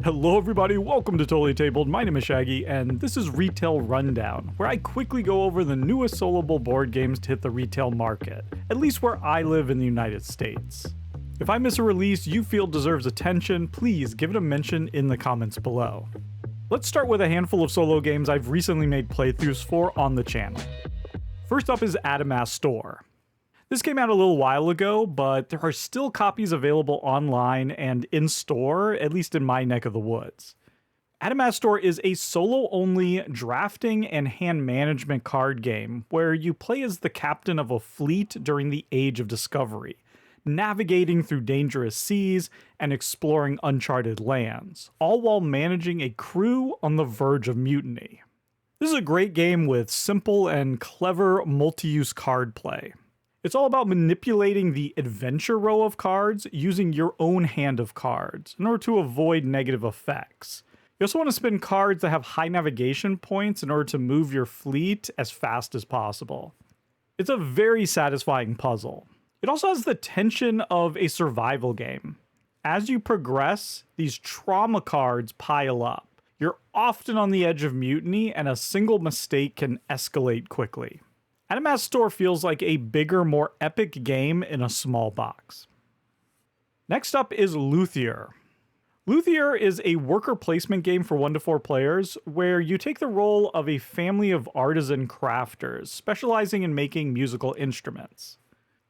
Hello everybody, welcome to Totally Tabled. My name is Shaggy, and this is Retail Rundown, where I quickly go over the newest soloable board games to hit the retail market, at least where I live in the United States. If I miss a release you feel deserves attention, please give it a mention in the comments below. Let's start with a handful of solo games I've recently made playthroughs for on the channel. First up is Adamastor. This came out a little while ago, but there are still copies available online and in-store, at least in my neck of the woods. Adamastor is a solo-only drafting and hand management card game where you play as the captain of a fleet during the Age of Discovery, navigating through dangerous seas and exploring uncharted lands, all while managing a crew on the verge of mutiny. This is a great game with simple and clever multi-use card play. It's all about manipulating the adventure row of cards using your own hand of cards in order to avoid negative effects. You also want to spend cards that have high navigation points in order to move your fleet as fast as possible. It's a very satisfying puzzle. It also has the tension of a survival game. As you progress, these trauma cards pile up. You're often on the edge of mutiny, and a single mistake can escalate quickly. Adamastor feels like a bigger, more epic game in a small box. Next up is Luthier. Luthier is a worker placement game for 1 to 4 players where you take the role of a family of artisan crafters specializing in making musical instruments.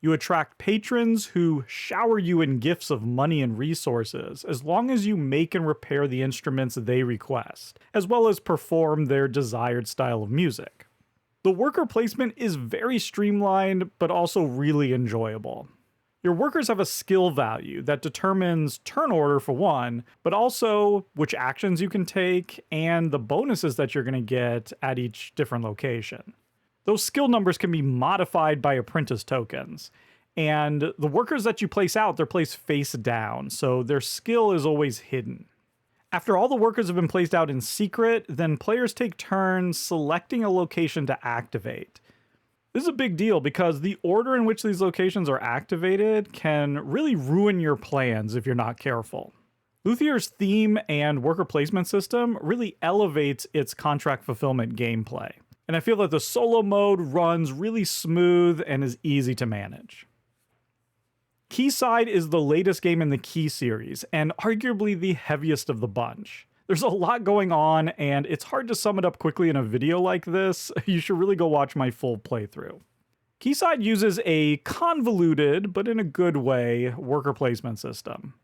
You attract patrons who shower you in gifts of money and resources as long as you make and repair the instruments they request, as well as perform their desired style of music. The worker placement is very streamlined, but also really enjoyable. Your workers have a skill value that determines turn order for one, but also which actions you can take and the bonuses that you're going to get at each different location. Those skill numbers can be modified by apprentice tokens, and the workers that you place out, they're placed face down, so their skill is always hidden. After all the workers have been placed out in secret, then players take turns selecting a location to activate. This is a big deal because the order in which these locations are activated can really ruin your plans if you're not careful. Luthier's theme and worker placement system really elevates its contract fulfillment gameplay, and I feel that the solo mode runs really smooth and is easy to manage. Keyside is the latest game in the Key series, and arguably the heaviest of the bunch. There's a lot going on, and it's hard to sum it up quickly in a video like this. You should really go watch my full playthrough. Keyside uses a convoluted, but in a good way, worker placement system.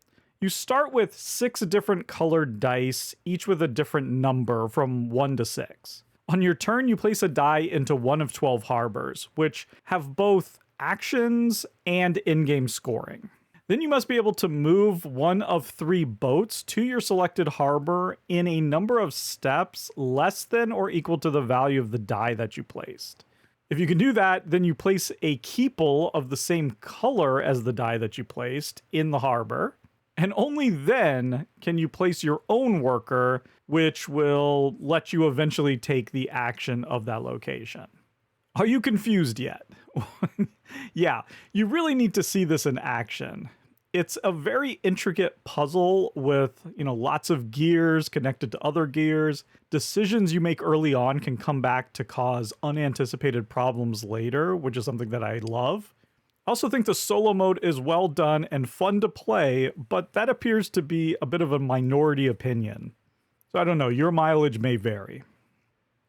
You start with 6 different colored dice, each with a different number from 1 to 6. On your turn, you place a die into one of 12 harbors, which have both actions and in-game scoring. Then you must be able to move one of 3 boats to your selected harbor in a number of steps less than or equal to the value of the die that you placed. If you can do that, then you place a keeple of the same color as the die that you placed in the harbor, and only then can you place your own worker, which will let you eventually take the action of that location. Are you confused yet? Yeah, you really need to see this in action. It's a very intricate puzzle with, lots of gears connected to other gears. Decisions you make early on can come back to cause unanticipated problems later, which is something that I love. I also think the solo mode is well done and fun to play, but that appears to be a bit of a minority opinion. So I don't know, your mileage may vary.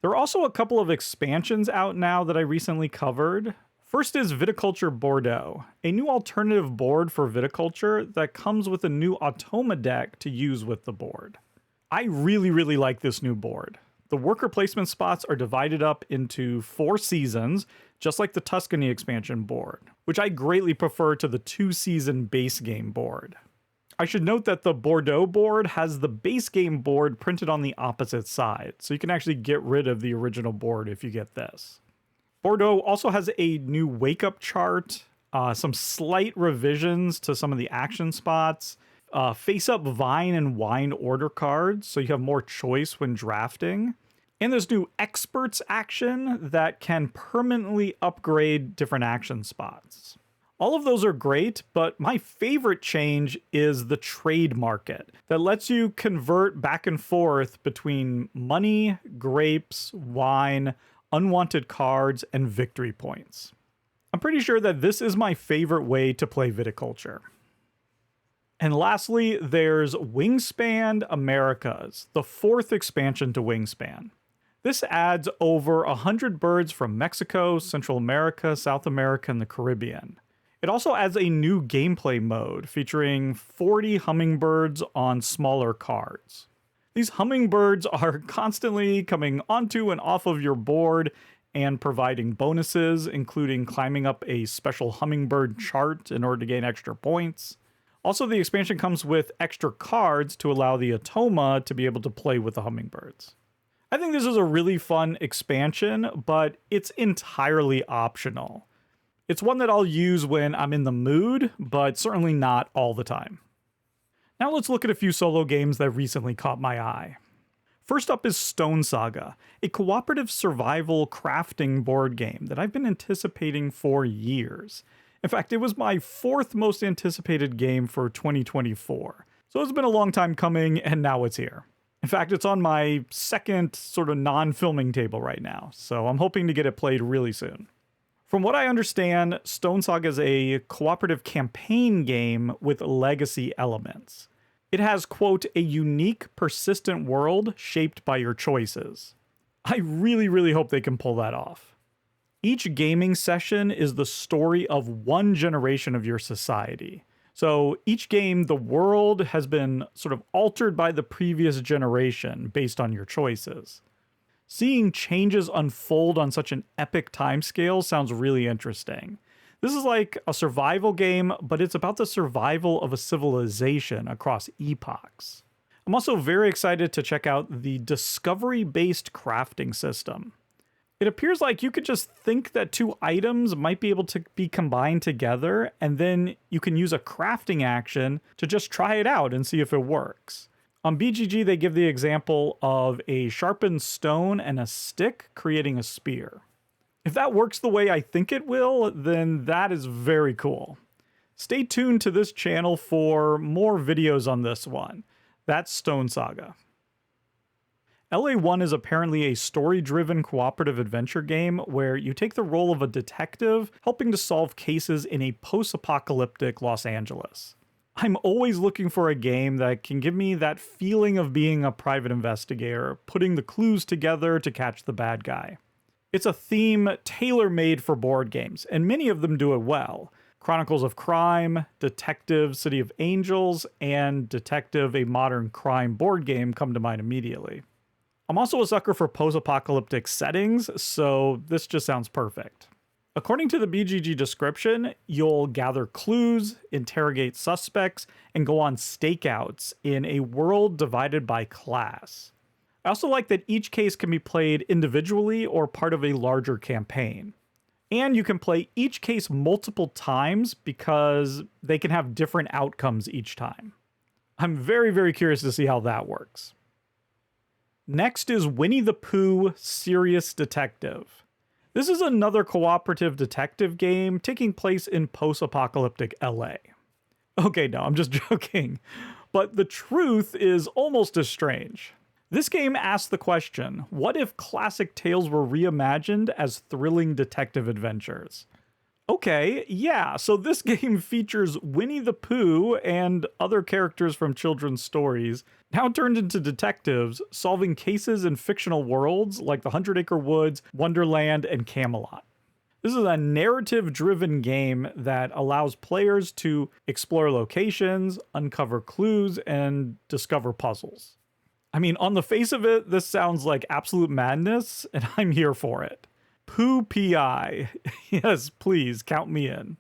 There are also a couple of expansions out now that I recently covered. First is Viticulture Bordeaux, a new alternative board for viticulture that comes with a new automa deck to use with the board. I really like this new board. The worker placement spots are divided up into 4 seasons, just like the Tuscany expansion board, which I greatly prefer to the 2-season base game board. I should note that the Bordeaux board has the base game board printed on the opposite side, so you can actually get rid of the original board if you get this. Bordeaux also has a new wake-up chart, some slight revisions to some of the action spots, face-up vine and wine order cards, so you have more choice when drafting, and there's new experts action that can permanently upgrade different action spots. All of those are great, but my favorite change is the trade market that lets you convert back and forth between money, grapes, wine, unwanted cards, and victory points. I'm pretty sure that this is my favorite way to play Viticulture. And lastly, there's Wingspan Americas, the 4th expansion to Wingspan. This adds over 100 birds from Mexico, Central America, South America, and the Caribbean. It also adds a new gameplay mode featuring 40 hummingbirds on smaller cards. These hummingbirds are constantly coming onto and off of your board and providing bonuses, including climbing up a special hummingbird chart in order to gain extra points. Also, the expansion comes with extra cards to allow the Automa to be able to play with the hummingbirds. I think this is a really fun expansion, but it's entirely optional. It's one that I'll use when I'm in the mood, but certainly not all the time. Now let's look at a few solo games that recently caught my eye. First up is Stonesaga, a cooperative survival crafting board game that I've been anticipating for years. In fact, it was my 4th most anticipated game for 2024. So it's been a long time coming, and now it's here. In fact, it's on my 2nd sort of non-filming table right now, so I'm hoping to get it played really soon. From what I understand, Stonesaga is a cooperative campaign game with legacy elements. It has, quote, a unique, persistent world shaped by your choices. I really hope they can pull that off. Each gaming session is the story of one generation of your society. So each game, the world has been sort of altered by the previous generation based on your choices. Seeing changes unfold on such an epic timescale sounds really interesting. This is like a survival game, but it's about the survival of a civilization across epochs. I'm also very excited to check out the discovery-based crafting system. It appears like you could just think that 2 items might be able to be combined together, and then you can use a crafting action to just try it out and see if it works. On BGG, they give the example of a sharpened stone and a stick creating a spear. If that works the way I think it will, then that is very cool. Stay tuned to this channel for more videos on this one. That's Stonesaga. LA1 is apparently a story-driven cooperative adventure game where you take the role of a detective helping to solve cases in a post-apocalyptic Los Angeles. I'm always looking for a game that can give me that feeling of being a private investigator, putting the clues together to catch the bad guy. It's a theme tailor-made for board games, and many of them do it well. Chronicles of Crime, Detective City of Angels, and Detective A Modern Crime board game come to mind immediately. I'm also a sucker for post-apocalyptic settings, so this just sounds perfect. According to the BGG description, you'll gather clues, interrogate suspects, and go on stakeouts in a world divided by class. I also like that each case can be played individually or part of a larger campaign. And you can play each case multiple times because they can have different outcomes each time. I'm very curious to see how that works. Next is Winnie the Pooh Serious Detective. This is another cooperative detective game taking place in post-apocalyptic LA. Okay, no, I'm just joking. But the truth is almost as strange. This game asks the question, what if classic tales were reimagined as thrilling detective adventures? Okay, yeah, so this game features Winnie the Pooh and other characters from children's stories, now turned into detectives, solving cases in fictional worlds like the 100 Acre Woods, Wonderland, and Camelot. This is a narrative-driven game that allows players to explore locations, uncover clues, and discover puzzles. I mean, on the face of it, this sounds like absolute madness, and I'm here for it. Pooh PI. Yes, please, count me in.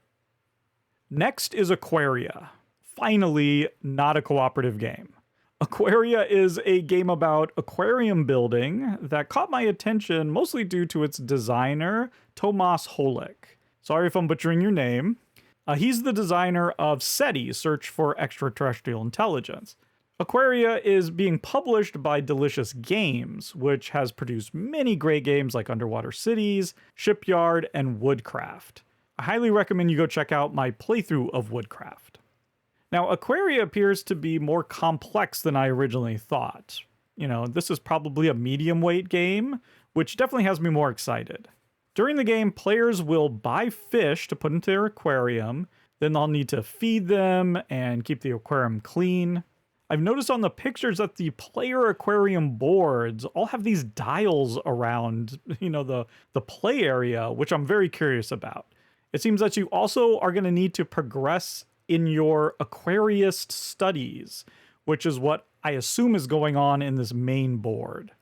Next is Aquaria. Finally, not a cooperative game. Aquaria is a game about aquarium building that caught my attention mostly due to its designer, Tomas Holik. Sorry if I'm butchering your name. He's the designer of SETI, Search for Extraterrestrial Intelligence. Aquaria is being published by Delicious Games, which has produced many great games like Underwater Cities, Shipyard, and Woodcraft. I highly recommend you go check out my playthrough of Woodcraft. Now, Aquaria appears to be more complex than I originally thought. This is probably a medium weight game, which definitely has me more excited. During the game, players will buy fish to put into their aquarium, then they'll need to feed them and keep the aquarium clean. I've noticed on the pictures that the player aquarium boards all have these dials around, the play area, which I'm very curious about. It seems that you also are going to need to progress in your aquarist studies, which is what I assume is going on in this main board.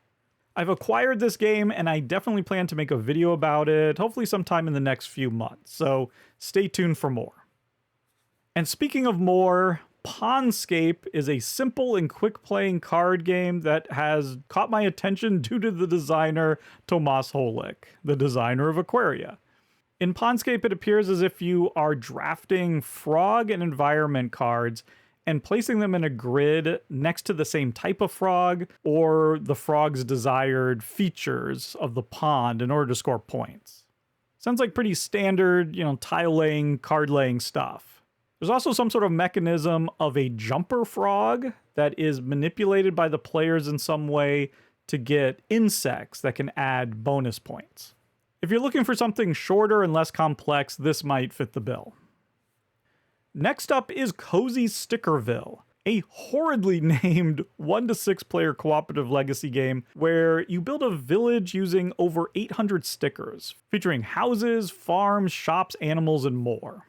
I've acquired this game and I definitely plan to make a video about it, hopefully sometime in the next few months, so stay tuned for more. And speaking of more, Pondscape is a simple and quick playing card game that has caught my attention due to the designer Tomas Holik, the designer of Aquaria. In Pondscape, it appears as if you are drafting frog and environment cards and placing them in a grid next to the same type of frog or the frog's desired features of the pond in order to score points. Sounds like pretty standard, tile laying, card laying stuff. There's also some sort of mechanism of a jumper frog that is manipulated by the players in some way to get insects that can add bonus points. If you're looking for something shorter and less complex, this might fit the bill. Next up is Cozy Stickerville, a horridly named 1 to 6 player cooperative legacy game where you build a village using over 800 stickers, featuring houses, farms, shops, animals, and more.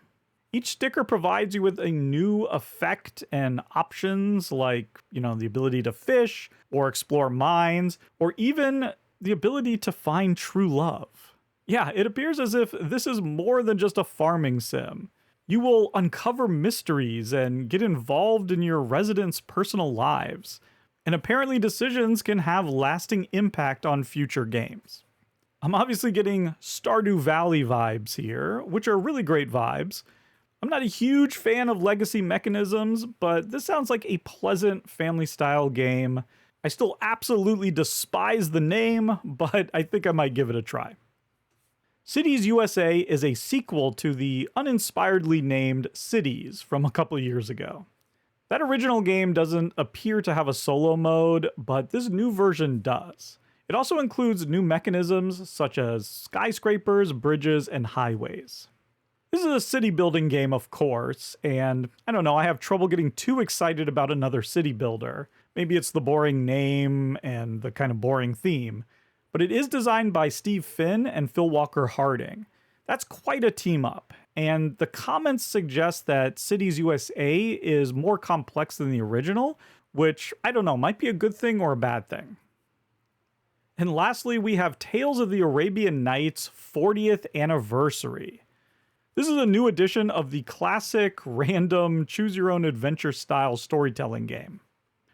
Each sticker provides you with a new effect and options like, the ability to fish or explore mines, or even the ability to find true love. Yeah, it appears as if this is more than just a farming sim. You will uncover mysteries and get involved in your residents' personal lives. And apparently decisions can have lasting impact on future games. I'm obviously getting Stardew Valley vibes here, which are really great vibes. I'm not a huge fan of legacy mechanisms, but this sounds like a pleasant family-style game. I still absolutely despise the name, but I think I might give it a try. Cities USA is a sequel to the uninspiredly named Cities from a couple years ago. That original game doesn't appear to have a solo mode, but this new version does. It also includes new mechanisms such as skyscrapers, bridges, and highways. This is a city building game, of course, and I don't know, I have trouble getting too excited about another city builder. Maybe it's the boring name and the kind of boring theme. But it is designed by Steve Finn and Phil Walker Harding. That's quite a team up. And the comments suggest that Cities USA is more complex than the original, which, I don't know, might be a good thing or a bad thing. And lastly, we have Tales of the Arabian Nights 40th Anniversary. This is a new edition of the classic, random, choose-your-own-adventure style storytelling game.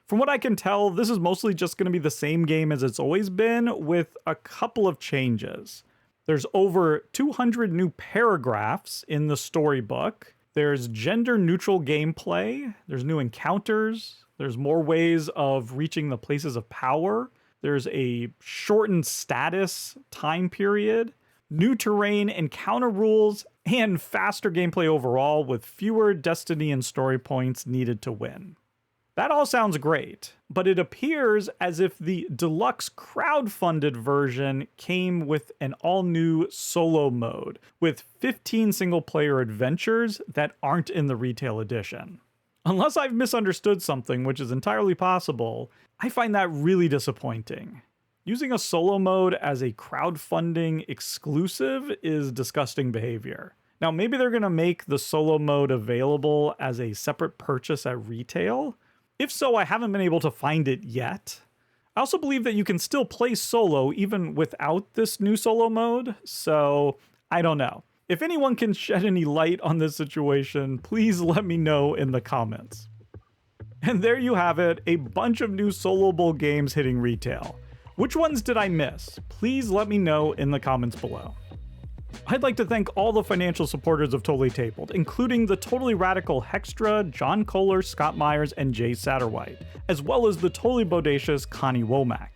From what I can tell, this is mostly just going to be the same game as it's always been, with a couple of changes. There's over 200 new paragraphs in the storybook. There's gender-neutral gameplay. There's new encounters. There's more ways of reaching the places of power. There's a shortened status time period, new terrain, encounter rules, and faster gameplay overall with fewer destiny and story points needed to win. That all sounds great, but it appears as if the deluxe crowdfunded version came with an all-new solo mode, with 15 single-player adventures that aren't in the retail edition. Unless I've misunderstood something, which is entirely possible, I find that really disappointing. Using a solo mode as a crowdfunding exclusive is disgusting behavior. Now, maybe they're going to make the solo mode available as a separate purchase at retail. If so, I haven't been able to find it yet. I also believe that you can still play solo even without this new solo mode, so I don't know. If anyone can shed any light on this situation, please let me know in the comments. And there you have it, a bunch of new soloable games hitting retail. Which ones did I miss? Please let me know in the comments below. I'd like to thank all the financial supporters of Totally Tabled, including the Totally Radical Hextra, John Kohler, Scott Myers, and Jay Satterwhite, as well as the Totally Bodacious Connie Womack.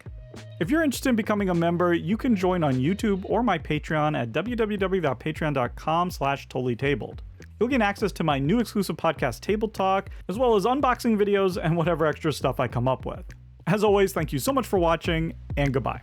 If you're interested in becoming a member, you can join on YouTube or my Patreon at www.patreon.com/totally-tabled. You'll gain access to my new exclusive podcast, Table Talk, as well as unboxing videos and whatever extra stuff I come up with. As always, thank you so much for watching, and goodbye.